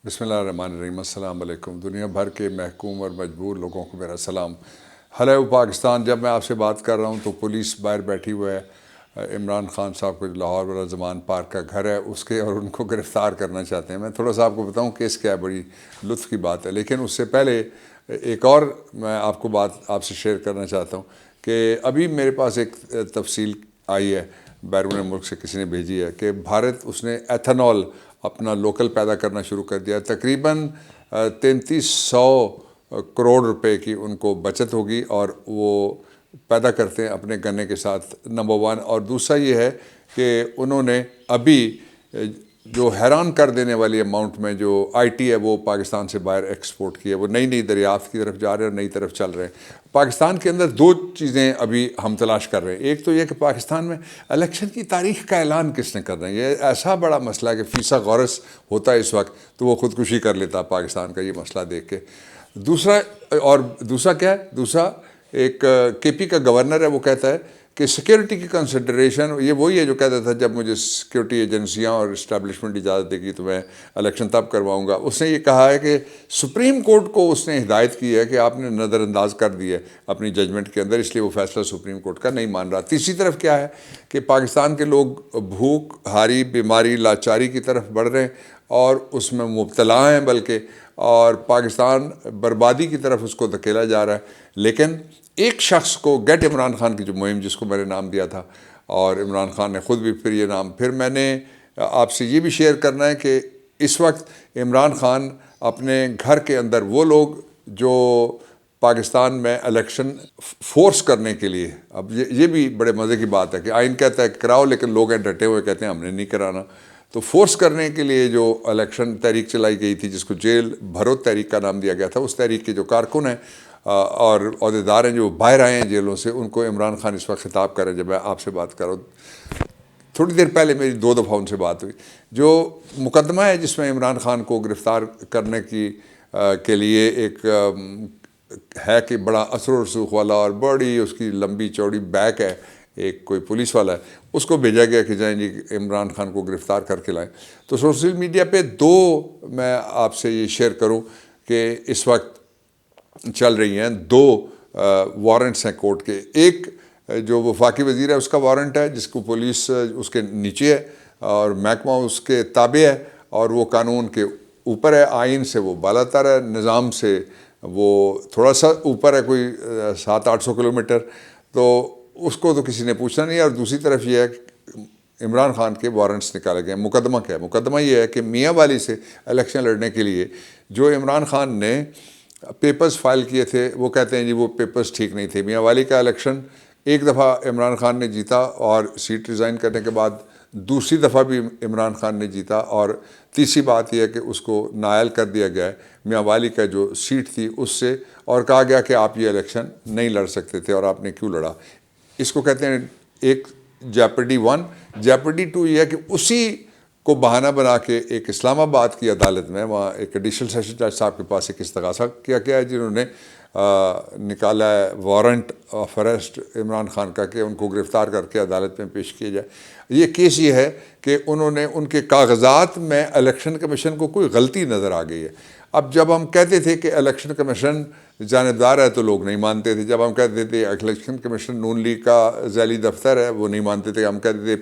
بسم اللہ الرحمن الرحیم۔ السلام علیکم۔ دنیا بھر کے محکوم اور مجبور لوگوں کو میرا سلام۔ ہیلو پاکستان، جب میں آپ سے بات کر رہا ہوں تو پولیس باہر بیٹھی ہوئے ہے عمران خان صاحب کو، جو لاہور والا زمان پارک کا گھر ہے اس کے، اور ان کو گرفتار کرنا چاہتے ہیں۔ میں تھوڑا سا آپ کو بتاؤں کیس کیا ہے، بڑی لطف کی بات ہے، لیکن اس سے پہلے ایک اور میں آپ کو بات آپ سے شیئر کرنا چاہتا ہوں کہ ابھی میرے پاس ایک تفصیل آئی ہے، بیرون ملک سے کسی نے بھیجی ہے کہ بھارت اس نے ایتھنول اپنا لوکل پیدا کرنا شروع کر دیا۔ تقریباً 3300 کروڑ روپے کی ان کو بچت ہوگی، اور وہ پیدا کرتے ہیں اپنے گنے کے ساتھ، نمبر ون۔ اور دوسرا یہ ہے کہ انہوں نے ابھی جو حیران کر دینے والی اماؤنٹ میں جو آئی ٹی ہے وہ پاکستان سے باہر ایکسپورٹ کی ہے، وہ نئی نئی دریافت کی طرف جا رہے ہیں اور نئی طرف چل رہے ہیں۔ پاکستان کے اندر دو چیزیں ابھی ہم تلاش کر رہے ہیں، ایک تو یہ کہ پاکستان میں الیکشن کی تاریخ کا اعلان کس نے کرنا ہے۔ یہ ایسا بڑا مسئلہ ہے کہ فیسا غورس ہوتا ہے اس وقت تو وہ خودکشی کر لیتا پاکستان کا یہ مسئلہ دیکھ کے۔ دوسرا کیا ہے؟ دوسرا ایک کے پی کا گورنر ہے، وہ کہتا ہے کہ سیکیورٹی کی کنسیڈریشن، یہ وہی ہے جو کہتا تھا جب مجھے سیکیورٹی ایجنسیاں اور اسٹیبلشمنٹ اجازت دے گی تو میں الیکشن تب کرواؤں گا۔ اس نے یہ کہا ہے کہ سپریم کورٹ کو اس نے ہدایت کی ہے کہ آپ نے نظر انداز کر دی ہے اپنی ججمنٹ کے اندر، اس لیے وہ فیصلہ سپریم کورٹ کا نہیں مان رہا۔ تیسری طرف کیا ہے کہ پاکستان کے لوگ بھوک ہاری، بیماری، لاچاری کی طرف بڑھ رہے ہیں اور اس میں مبتلا ہیں بلکہ، اور پاکستان بربادی کی طرف اس کو دھکیلا جا رہا ہے۔ لیکن ایک شخص کو، گیٹ عمران خان کی جو مہم جس کو میں نے نام دیا تھا، اور عمران خان نے خود بھی پھر یہ نام، پھر میں نے آپ سے یہ بھی شیئر کرنا ہے کہ اس وقت عمران خان اپنے گھر کے اندر وہ لوگ جو پاکستان میں الیکشن فورس کرنے کے لیے، اب یہ بھی بڑے مزے کی بات ہے کہ آئین کہتا ہے کراؤ، لیکن لوگ ڈٹے ہوئے کہتے ہیں ہم نے نہیں کرانا۔ تو فورس کرنے کے لیے جو الیکشن تحریک چلائی گئی تھی، جس کو جیل بھرو تحریک کا نام دیا گیا تھا، اس تحریک کے جو کارکن ہیں اور عہدیدار ہیں جو باہر آئے ہیں جیلوں سے، ان کو عمران خان اس وقت خطاب کر رہے ہیں۔ جب میں آپ سے بات کر رہا ہوں، تھوڑی دیر پہلے میری 2 دفعہ ان سے بات ہوئی، جو مقدمہ ہے جس میں عمران خان کو گرفتار کرنے کے لیے ایک ہے کہ بڑا اثر و رسوخ والا اور بڑی اس کی لمبی چوڑی بیک ہے، ایک کوئی پولیس والا ہے، اس کو بھیجا گیا کہ جائیں جی عمران خان کو گرفتار کر کے لائیں۔ تو سوشل میڈیا پہ 2 میں آپ سے یہ شیئر کروں کہ اس وقت چل رہی ہیں 2 وارنٹس ہیں کورٹ کے۔ ایک جو وفاقی وزیر ہے اس کا وارنٹ ہے، جس کو پولیس اس کے نیچے ہے اور محکمہ اس کے تابع ہے، اور وہ قانون کے اوپر ہے، آئین سے وہ بالا تر ہے، نظام سے وہ تھوڑا سا اوپر ہے، کوئی 700-800 کلومیٹر، تو اس کو تو کسی نے پوچھنا نہیں۔ اور دوسری طرف یہ ہے کہ عمران خان کے وارنٹس نکالے گئے ہیں۔ مقدمہ کیا ہے؟ مقدمہ یہ ہے کہ میاں والی سے الیکشن لڑنے کے لیے جو عمران خان نے پیپرز فائل کیے تھے، وہ کہتے ہیں جی وہ پیپرز ٹھیک نہیں تھے۔ میاں والی کا الیکشن ایک دفعہ عمران خان نے جیتا اور سیٹ ریزائن کرنے کے بعد دوسری دفعہ بھی عمران خان نے جیتا، اور تیسری بات یہ ہے کہ اس کو نااہل کر دیا گیا ہے میاں والی کا جو سیٹ تھی اس سے، اور کہا گیا کہ آپ یہ الیکشن نہیں لڑ سکتے تھے اور آپ نے کیوں لڑا۔ اس کو کہتے ہیں ایک جیپرڈی 1۔ جیپرڈی 2 یہ ہے کہ اسی کو بہانہ بنا کے ایک اسلام آباد کی عدالت میں، وہاں ایک ایڈیشنل سیشن جج صاحب کے پاس ایک استغاثہ کیا گیا ہے، جنہوں نے نکالا ہے warrant of arrest Imran Khan کا کہ ان کو گرفتار کر کے عدالت میں پیش کیا جائے۔ یہ کیس یہ ہے کہ انہوں نے ان کے کاغذات میں الیکشن کمیشن کو کوئی غلطی نظر آ گئی ہے۔ اب جب ہم کہتے تھے کہ الیکشن کمیشن جانبدار ہے تو لوگ نہیں مانتے تھے، جب ہم کہتے تھے الیکشن کمیشن نون لیگ کا ذیلی دفتر ہے وہ نہیں مانتے تھے، ہم کہتے تھے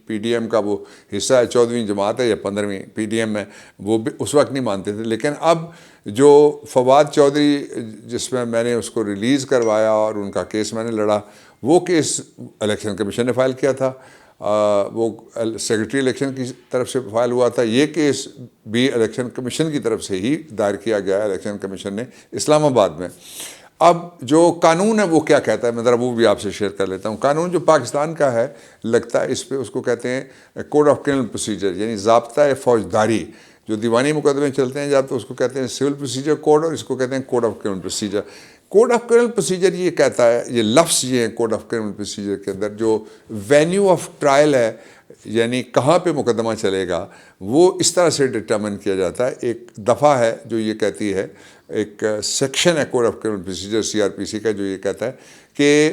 پی ڈی ایم کا وہ حصہ ہے، 14ویں جماعت ہے یا 15ویں پی ڈی ایم ہے، وہ بھی اس وقت نہیں مانتے تھے۔ لیکن اب جو فواد چودھری، جس میں نے اس کو ریلیز کروایا اور ان کا کیس میں نے لڑا، وہ کیس الیکشن کمیشن نے فائل کیا تھا، وہ سیکرٹری الیکشن کی طرف سے فائل ہوا تھا۔ یہ کیس بھی الیکشن کمیشن کی طرف سے ہی دائر کیا گیا ہے، الیکشن کمیشن نے اسلام آباد میں۔ اب جو قانون ہے وہ کیا کہتا ہے، میں ذرا وہ بھی آپ سے شیئر کر لیتا ہوں۔ قانون جو پاکستان کا ہے لگتا ہے اس پہ، اس کو کہتے ہیں کوڈ آف کرمنل پروسیجر، یعنی ضابطۂ فوجداری۔ جو دیوانی مقدمے چلتے ہیں جب تو اس کو کہتے ہیں سول پروسیجر کوڈ، اور اس کو کہتے ہیں code of criminal procedure. Code of criminal procedure یہ کہتا ہے، یہ لفظ یہ ہے کوڈ آف کرمنل پروسیجر کے اندر، جو وینیو آف ٹرائل ہے، یعنی کہاں پہ مقدمہ چلے گا، وہ اس طرح سے ڈٹرمن کیا جاتا ہے۔ ایک دفعہ ہے جو یہ کہتی ہے، ایک سیکشن ہے code of criminal procedure CRPC کا، جو یہ کہتا ہے کہ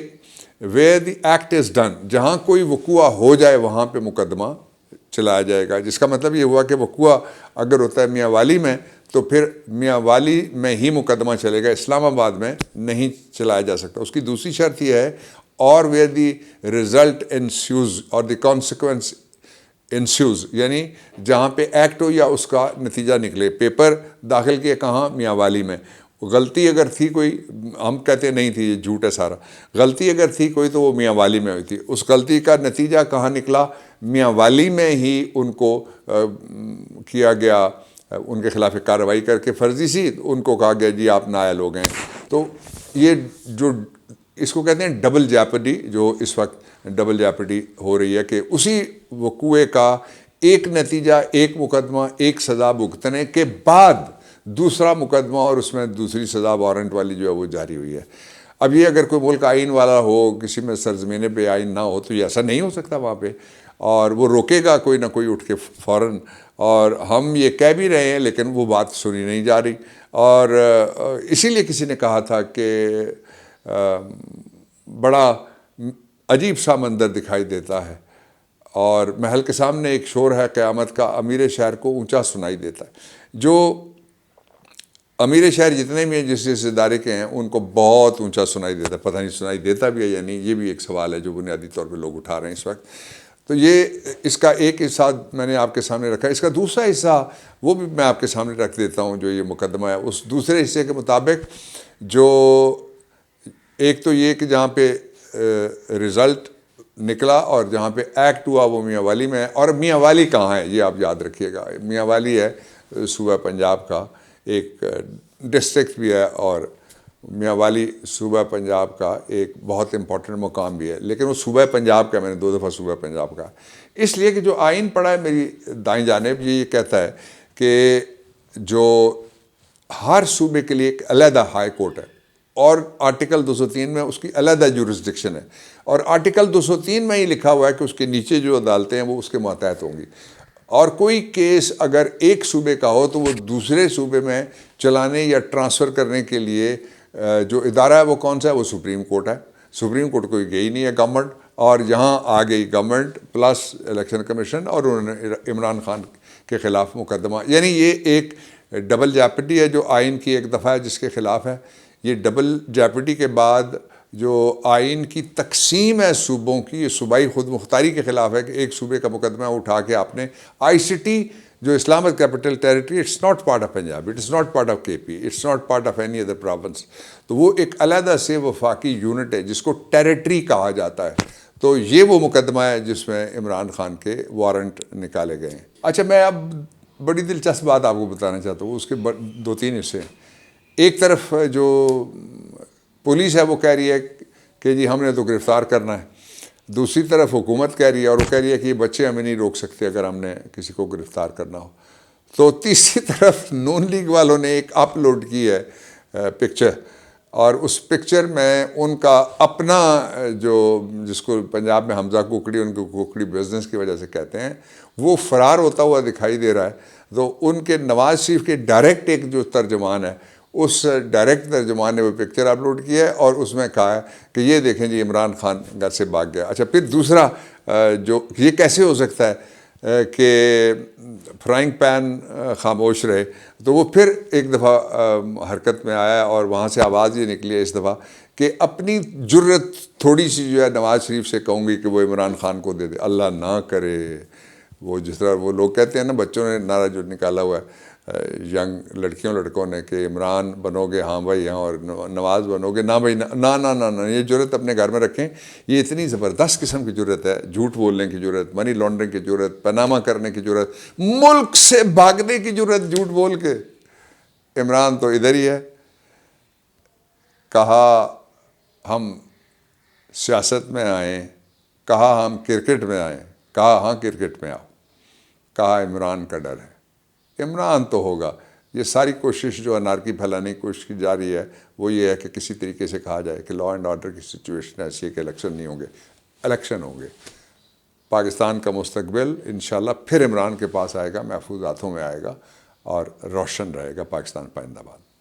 where the act is done, جہاں کوئی وقوع ہو جائے وہاں پہ مقدمہ چلایا جائے گا۔ جس کا مطلب یہ ہوا کہ وقوع اگر ہوتا ہے میاں والی میں تو پھر میاں والی میں ہی مقدمہ چلے گا، اسلام آباد میں نہیں چلایا جا سکتا۔ اس کی دوسری شرط یہ ہے، اور ویئر دی ریزلٹ انسیوز اور دی کانسیکوینس انسیوز، یعنی جہاں پہ ایکٹ ہو یا اس کا نتیجہ نکلے۔ پیپر داخل کیے کہاں؟ میاں والی میں۔ غلطی اگر تھی کوئی، ہم کہتے نہیں تھی، یہ جھوٹ ہے سارا، غلطی اگر تھی کوئی تو وہ میاں والی میں ہوئی تھی۔ اس غلطی کا نتیجہ کہاں نکلا؟ میاں والی میں ہی ان کو کیا گیا، ان کے خلاف کارروائی کر کے فرضی سی ان کو کہا گیا جی آپ نائل ہو گئے ہیں۔ تو یہ جو اس کو کہتے ہیں ڈبل جیپرڈی، جو اس وقت ڈبل جیپرڈی ہو رہی ہے کہ اسی وقوعے کا ایک نتیجہ، ایک مقدمہ، ایک سزا بھگتنے کے بعد دوسرا مقدمہ اور اس میں دوسری سزا وارنٹ والی جو ہے وہ جاری ہوئی ہے۔ اب یہ اگر کوئی ملک آئین والا ہو، کسی میں سرزمین پہ آئین نہ ہو تو یہ ایسا نہیں ہو سکتا وہاں پہ، اور وہ روکے گا کوئی نہ کوئی اٹھ کے فوراً، اور ہم یہ کہہ بھی رہے ہیں لیکن وہ بات سنی نہیں جا رہی۔ اور اسی لیے کسی نے کہا تھا کہ بڑا عجیب سا منظر دکھائی دیتا ہے، اور محل کے سامنے ایک شور ہے قیامت کا، امیر شہر کو اونچا سنائی دیتا ہے۔ جو امیر شہر جتنے بھی ہیں جس ادارے کے ہیں ان کو بہت اونچا سنائی دیتا ہے، پتہ نہیں سنائی دیتا بھی ہے یا نہیں، یہ بھی ایک سوال ہے جو بنیادی طور پہ لوگ اٹھا رہے ہیں اس وقت۔ تو یہ اس کا ایک حصہ میں نے آپ کے سامنے رکھا ہے، اس کا دوسرا حصہ وہ بھی میں آپ کے سامنے رکھ دیتا ہوں جو یہ مقدمہ ہے۔ اس دوسرے حصے کے مطابق جو ایک تو یہ کہ جہاں پہ رزلٹ نکلا اور جہاں پہ ایکٹ ہوا وہ میاں والی میں ہے، اور میاں والی کہاں ہے یہ آپ یاد رکھیے گا، میاں والی ہے صوبہ پنجاب کا ایک ڈسٹرکٹ بھی ہے، اور میاں والی صوبہ پنجاب کا ایک بہت امپورٹنٹ مقام بھی ہے، لیکن وہ صوبہ پنجاب کا، میں نے 2 دفعہ صوبہ پنجاب کا، اس لیے کہ جو آئین پڑھا ہے میری دائیں جانب یہ کہتا ہے کہ جو ہر صوبے کے لیے ایک علیحدہ ہائی کورٹ ہے، اور آرٹیکل 203 میں اس کی علیحدہ جورسڈکشن ہے، اور آرٹیکل 203 میں ہی لکھا ہوا ہے کہ اس کے نیچے جو عدالتیں ہیں وہ اس کے ماتحت ہوں گی، اور کوئی کیس اگر ایک صوبے کا ہو تو وہ دوسرے صوبے میں چلانے یا ٹرانسفر کرنے کے لیے جو ادارہ ہے وہ کون سا ہے؟ وہ سپریم کورٹ ہے۔ سپریم کورٹ کوئی گئی نہیں ہے گورنمنٹ، اور یہاں آ گئی گورنمنٹ پلس الیکشن کمیشن، اور انہوں نے عمران خان کے خلاف مقدمہ، یعنی یہ ایک ڈبل جیپرڈی ہے جو آئین کی ایک دفعہ ہے جس کے خلاف ہے۔ یہ ڈبل جیپرڈی کے بعد جو آئین کی تقسیم ہے صوبوں کی، یہ صوبائی خود مختاری کے خلاف ہے کہ ایک صوبے کا مقدمہ اٹھا کے آپ نے آئی سی ٹی جو Islamabad capital territory, it's not part of Punjab, it's not part of K P, it's not part of any other province, تو وہ ایک علیحدہ سے وفاقی یونٹ ہے جس کو ٹیریٹری کہا جاتا ہے۔ تو یہ وہ مقدمہ ہے جس میں عمران خان کے وارنٹ نکالے گئے ہیں۔ اچھا، میں اب بڑی دلچسپ بات آپ کو بتانا چاہتا ہوں، اس کے 2-3 حصے ہیں۔ ایک طرف جو پولیس ہے وہ کہہ رہی ہے کہ جی ہم نے تو گرفتار کرنا ہے، دوسری طرف حکومت کہہ رہی ہے، اور وہ کہہ رہی ہے کہ یہ بچے ہمیں نہیں روک سکتے اگر ہم نے کسی کو گرفتار کرنا ہو، تو تیسری طرف نون لیگ والوں نے ایک اپلوڈ کی ہے پکچر، اور اس پکچر میں ان کا اپنا جو جس کو پنجاب میں حمزہ کوکڑی، ان کو کوکڑی بزنس کی وجہ سے کہتے ہیں، وہ فرار ہوتا ہوا دکھائی دے رہا ہے۔ تو ان کے نواز شریف کے ڈائریکٹ ایک جو ترجمان ہے، اس ڈائریکٹ ترجمان نے وہ پکچر اپلوڈ کی ہے، اور اس میں کہا ہے کہ یہ دیکھیں جی عمران خان گھر سے بھاگ گیا۔ اچھا، پھر دوسرا جو یہ کیسے ہو سکتا ہے کہ فرائنگ پین خاموش رہے، تو وہ پھر ایک دفعہ حرکت میں آیا، اور وہاں سے آواز یہ نکلی ہے اس دفعہ کہ اپنی جرت تھوڑی سی جو ہے نواز شریف سے کہوں گی کہ وہ عمران خان کو دے دے، اللہ نہ کرے۔ وہ جس طرح وہ لوگ کہتے ہیں نا، بچوں نے نعرہ جو نکالا ہوا ہے ینگ لڑکیوں لڑکوں نے کہ عمران بنو گے ہاں بھائی ہاں، اور نواز بنو گے نہ بھائی نہ نہ نہ نہ، یہ جرت اپنے گھر میں رکھیں۔ یہ اتنی زبردست قسم کی جرت ہے، جھوٹ بولنے کی جرت، منی لانڈرنگ کی جرت، پاناما کرنے کی جرت، ملک سے بھاگنے کی جرت جھوٹ بول کے۔ عمران تو ادھر ہی ہے، کہا ہم سیاست میں آئیں، کہا ہم کرکٹ میں آئیں، کہا ہاں کرکٹ میں آؤ، کہا عمران کا ڈر ہے۔ عمران تو ہوگا۔ یہ ساری کوشش جو انارکی پھیلانے کی کوشش کی جا رہی ہے وہ یہ ہے کہ کسی طریقے سے کہا جائے کہ لا اینڈ آرڈر کی سچویشن ایسی ہے کہ الیکشن نہیں ہوں گے، الیکشن ہوں گے، پاکستان کا مستقبل انشاءاللہ پھر عمران کے پاس آئے گا، محفوظ ہاتھوں میں آئے گا، اور روشن رہے گا پاکستان پائندہ باد۔